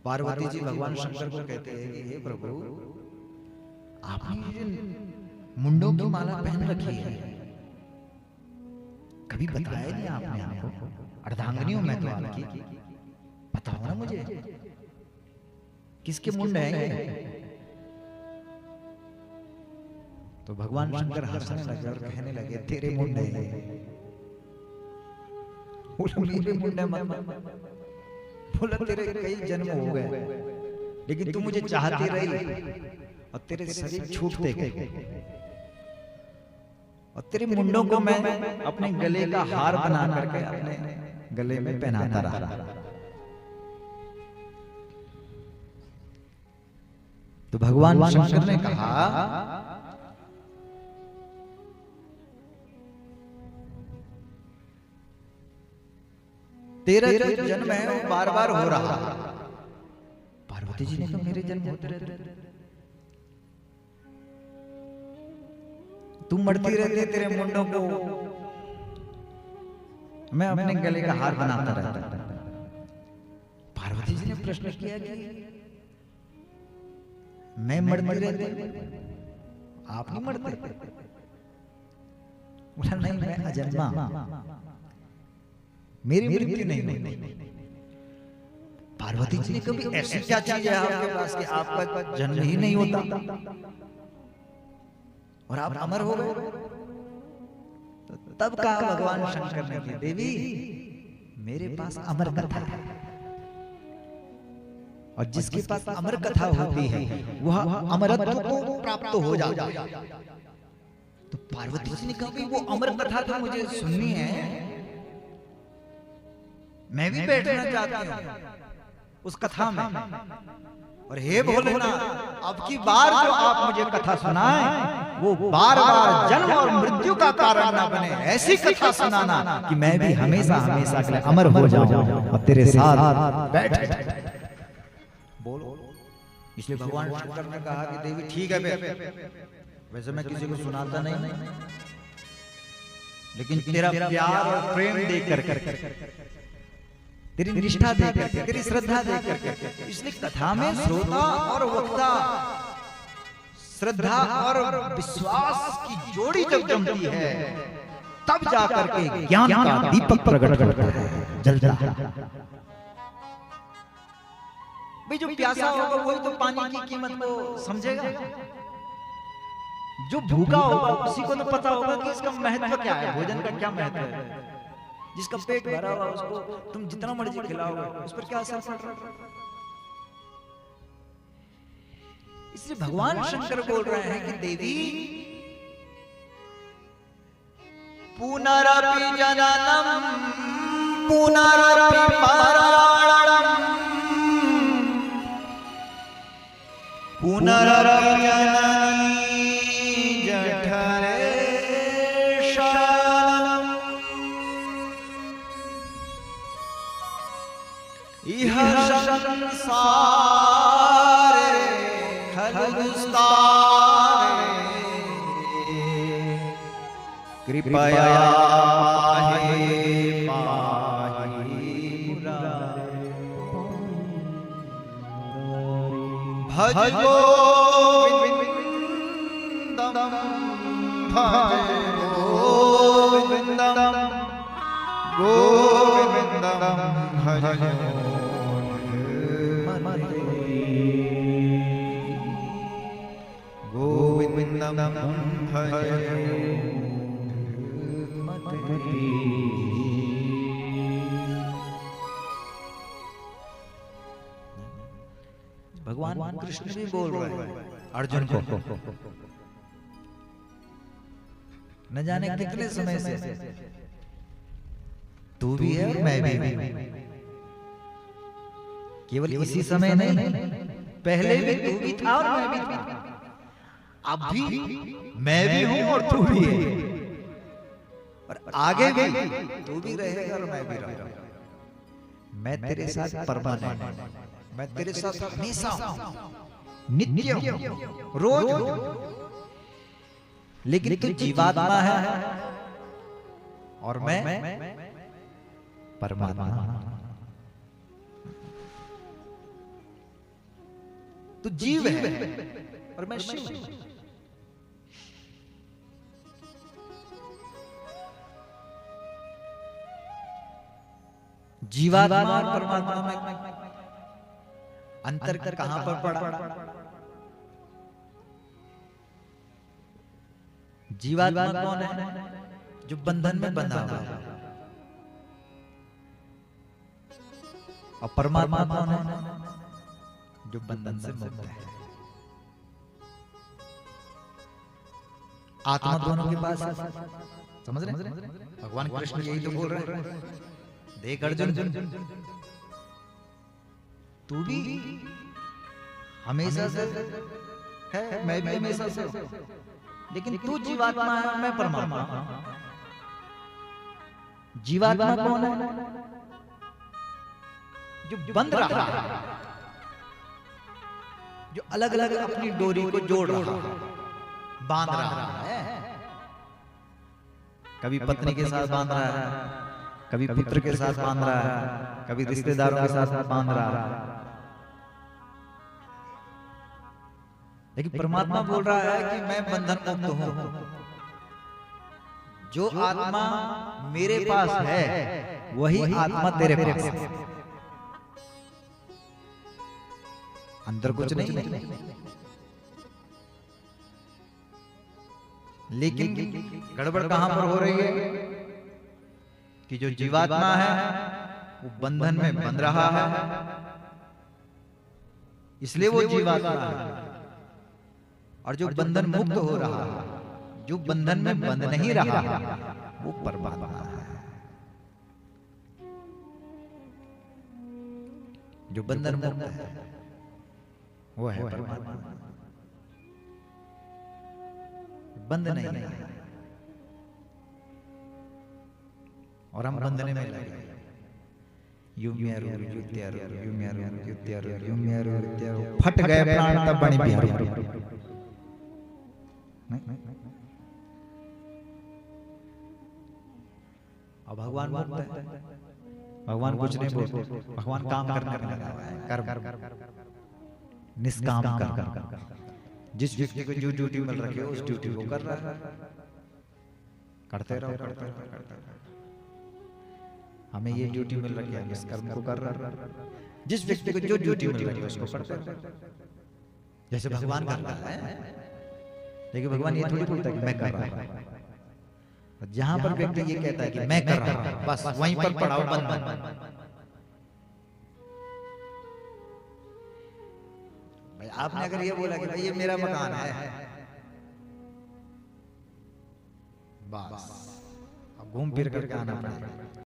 पार्वती जी भगवान शंकर को कहते हैं कि हे प्रभु, आपने ये मुंडों की माला पहन रखी है, कभी बताया नहीं आपने हमको। अर्धांगिनी हूं मैं तो आपकी, बताओ ना मुझे किसके मुंड हैं ये? तो भगवान शंकर हंसने लगे और कहने लगे, तेरे मुंड हैं ये। मेरे मुंड है मत। बोला तेरे कई जन्म हो गए, लेकिन तू मुझे चाहती रही और तेरे शरीर छूटते गए, और तेरे मुंडों को मैं अपने गले का हार बना करके अपने गले में पहनाता रहा। तो भगवान शंकर ने कहा, तेरा जो जन्म है वो बार बार हो रहा। पार्वती जी ने कहा, मेरे जन्म होते रहते, तुम मरती रहती, तेरे मुंडों को मैं अपने गले का हार बनाता रहता। पार्वती जी ने प्रश्न किया कि मैं मरती रहती, आप नहीं मरते? बोला नहीं, मैं अजन्मा, मेरी मृत्यु नहीं होती। पार्वती जी ने कभी ऐसी क्या चीज है आपके पास कि आपका जन्म ही नहीं होता और आप अमर हो गए? तब कहा भगवान शंकर ने कि देवी, मेरे पास अमर कथा है, और जिसके पास अमर कथा होती है वह अमरत्व को प्राप्त हो जाता है। तो पार्वती जी ने कहा, वो अमर कथा तो मुझे सुननी है, मैं भी बैठना चाहती हूं उस कथा में। और हे भोलेनाथ, अब की बार जो आप मुझे कथा सुनाएं वो बार बार जन्म और मृत्यु का कारण ना बने, ऐसी कथा सुनाना कि मैं भी हमेशा हमेशा के लिए अमर हो जाऊं और तेरे साथ बैठ। बोलो। इसलिए भगवान शंकर ने कहा कि देवी ठीक है, वैसे मैं किसी को सुनाता नहीं, लेकिन तेरा प्यार और प्रेम देख कर, तेरी निष्ठा देख करके, तेरी श्रद्धा देख करके, इसलिए कथा में श्रोता और वक्ता श्रद्धा और विश्वास की जोड़ी जब जमती है, तब जाकर के ज्ञान का दीपक प्रकट करता है, जलता है। भाई जो प्यासा होगा वही तो पानी की कीमत को समझेगा, जो भूखा होगा उसी को तो पता होगा कि इसका महत्व क्या है, भोजन का क्या महत्व है। जिसका पेट भरा हुआ उसको तुम जितना मर्जी खिलाओगे उस पर क्या असर पड़ रहा है? इसलिए भगवान शंकर बोल रहे हैं कि देवी, पुनरपि जननम पुनरपि मरणम पुनरपि जननी जठरे इह संसारे खलुस्तारे कृपया पाहि मुरारे। भज गोविंदम भज गोविंदम गोविंदम भज गोविंदम भज भगवान कृष्ण भी बोल रहे हैं अर्जुन को, न जाने कितने समय से तू भी है और मैं भी। केवल इसी समय नहीं, पहले भी तू भी था और मैं भी था, अब भी मैं भी हूं और तू भी है, और आगे भी तू भी रहेगा और मैं भी रहूंगा। मैं तेरे साथ परमानेंट, मैं तेरे साथ हमेशा हूं, नित्य हूं, रोज हूं। लेकिन तू जीवात्मा है और मैं परमात्मा। तू जीव है और मैं शिव हूं। जीवात्मा और परमात्मा में अंतर कहां पर पड़ा? जीवात्मा कौन है? जो बंधन में बंधा हुआ है। और परमात्मा कौन है? जो बंधन से मुक्त है। आत्मा दोनों के पास है। समझ रहे? भगवान कृष्ण यही तो बोल रहे हैं। देख अर्जुन, तू भी हमेशा से है, मैं भी हमेशा से हूं, लेकिन तू जीवात्मा है, मैं परमात्मा हूं। जीवात्मा कौन है? जो बंध रहा है, जो अलग अलग अपनी डोरी को जोड़ रहा है, बांध रहा है। कभी पत्नी के साथ बांध रहा है, कभी पुत्र के साथ बांध रहा है, कभी रिश्तेदारों के साथ बांध रहा है। लेकिन परमात्मा बोल रहा है कि मैं बंधन मुक्त हूं। जो आत्मा मेरे पास है वही आत्मा तेरे पास है। अंदर कुछ नहीं है, लेकिन गड़बड़ कहां पर हो रही है कि जो जीवात्मा है वो बंधन में बंध रहा है, इसलिए वो जीवात्मा है। और जो बंधन मुक्त हो रहा है, जो बंधन में बंध नहीं रहा है, वो परमात्मा है। जो बंधन मुक्त है वो है परमात्मा, बंध नहीं है। और हम बंधने में लगे। फट गए प्राण तब बनी बिहारी। अब भगवान मुक्त है, भगवान कुछ नहीं बोलते, भगवान काम करने में लगा हुआ है। कर्म निष्काम कर, जिस व्यक्ति को जो ड्यूटी मिल रही है उस ड्यूटी को कर रहा है। करते रहो, करते रहो, करते रहो। हमें ये ड्यूटी मिल रही है, इस कर्म को कर रहा है। जिस व्यक्ति को जो ड्यूटी मिल रही है उसको करते रहो, जैसे भगवान कर रहा है। लेकिन भगवान ये थोड़ी बोलता है कि मैं कर रहा हूं। जहां पर व्यक्ति ये कहता है कि मैं कर रहा हूं, बस वहीं पर पड़ाव बंधन। भाई आपने अगर ये बोला कि भाई ये मेरा मकान है, बस अब घूम फिर करके आना पड़ेगा।